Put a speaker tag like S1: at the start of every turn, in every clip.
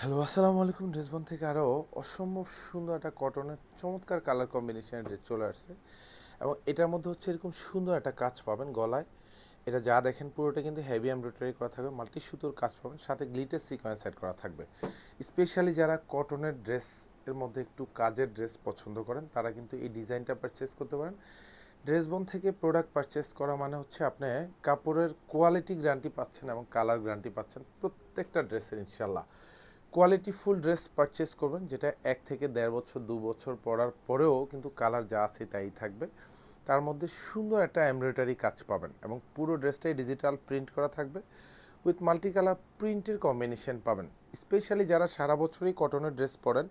S1: Hello, আসসালামু আলাইকুম। ড্রেসবন থেকে আরও অসম্ভব সুন্দর একটা কটনের চমৎকার কালার কম্বিনেশনের ড্রেস চলে আসছে এবং এটার মধ্যে হচ্ছে এরকম সুন্দর একটা কাজ পাবেন গলায়। এটা যা দেখেন পুরোটা কিন্তু হেভি এমব্রয়ডারি করা থাকবে, মাল্টি সুতোর কাজ পাবেন, সাথে গ্লিটার সিকোয়েন্স সেট করা থাকবে। স্পেশালি যারা কটনের ড্রেস এর মধ্যে একটু কাজের ড্রেস পছন্দ করেন তারা কিন্তু এই ডিজাইনটা পারচেস করতে পারেন। ড্রেসবন থেকে প্রোডাক্ট পারচেস করা মানে হচ্ছে আপনি কাপড়ের কোয়ালিটি গ্যারান্টি পাচ্ছেন এবং কালার গ্যারান্টি পাচ্ছেন প্রত্যেকটা ড্রেসের ইনশাল্লাহ। কোয়ালিটি ফুল ড্রেস পারচেস করবেন যেটা 1 থেকে 1.5 বছর 2 বছর পরার পরেও কিন্তু কালার যা আছে তাই থাকবে। তার মধ্যে সুন্দর একটা এমব্রয়ডারি কাজ পাবেন এবং পুরো ড্রেসটাই ডিজিটাল প্রিন্ট করা থাকবে উইথ মাল্টি কালার প্রিন্টের কম্বিনেশন পাবেন। স্পেশালি যারা সারা বছরই কটনের ড্রেস পরেন,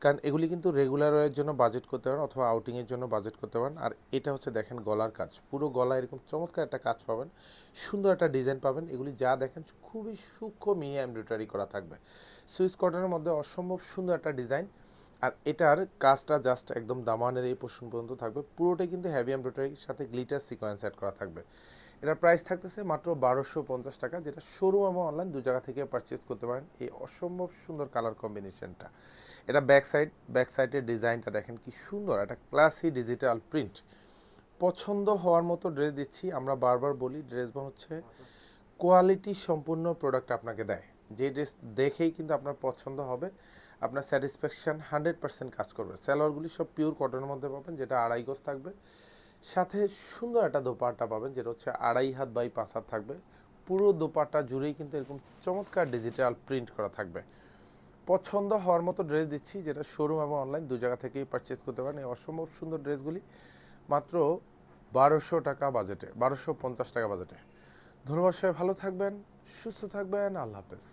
S1: কারণ এগুলি কিন্তু রেগুলার ওয়ারের জন্য বাজেট করতে পারেন অথবা আউটিংয়ের জন্য বাজেট করতে পারেন। আর এটা হচ্ছে দেখেন গলার কাজ, পুরো গলায় এরকম চমৎকার একটা কাজ পাবেন, সুন্দর একটা ডিজাইন পাবেন। এগুলি যা দেখেন খুবই সূক্ষ্ম মিহি এমব্রয়ডারি করা থাকবে। সুইস কটনের মধ্যে অসম্ভব সুন্দর একটা ডিজাইন। আর এটার কাজটা জাস্ট একদম দামানের এই পোর্শন পর্যন্ত থাকবে, পুরোটাই কিন্তু হেভি এমব্রয়ডারির সাথে গ্লিটার সিকোয়েন্স অ্যাড করা থাকবে। এটার প্রাইস থাকতেছে মাত্র 1250 টাকা, যেটা শোরুম এবং অনলাইন দু জায়গা থেকে পারচেস করতে পারেন এই অসম্ভব সুন্দর কালার কম্বিনেশনটা। এটা ব্যাক সাইডের ডিজাইনটা দেখেন কি সুন্দর, একটা ক্লাসি ডিজিটাল প্রিন্ট। পছন্দ হওয়ার মতো ড্রেস দিচ্ছি। আমরা বারবার বলি ড্রেসবন হচ্ছে কোয়ালিটি সম্পূর্ণ প্রোডাক্ট আপনাকে দেয়। যে ড্রেস দেখেই কিন্তু আপনার পছন্দ হবে, আপনার স্যাটিসফ্যাকশান 100% কাজ করবে। সালোয়ারগুলি সব পিওর কটনের মধ্যে পাবেন, যেটা 2.5 গজ থাকবে, সাথে সুন্দর একটা দোপাট্টা পাবেন যেটা হচ্ছে 2.5 হাত বাই 5 হাত থাকবে। পুরো দোপাট্টা জুড়েই কিন্তু এরকম চমৎকার ডিজিটাল প্রিন্ট করা থাকবে। পছন্দ হওয়ার মতো ড্রেস দিচ্ছি, যেটা শোরুম এবং অনলাইন দু জায়গা থেকেই পারচেস করতে পারেন এই অসম্ভব সুন্দর ড্রেসগুলি মাত্র 1200 টাকা বাজেটে, 1250 টাকা বাজেটে। ধন্যবাদ, সবাই ভালো থাকবেন, সুস্থ থাকবেন, আল্লাহ হাফেজ।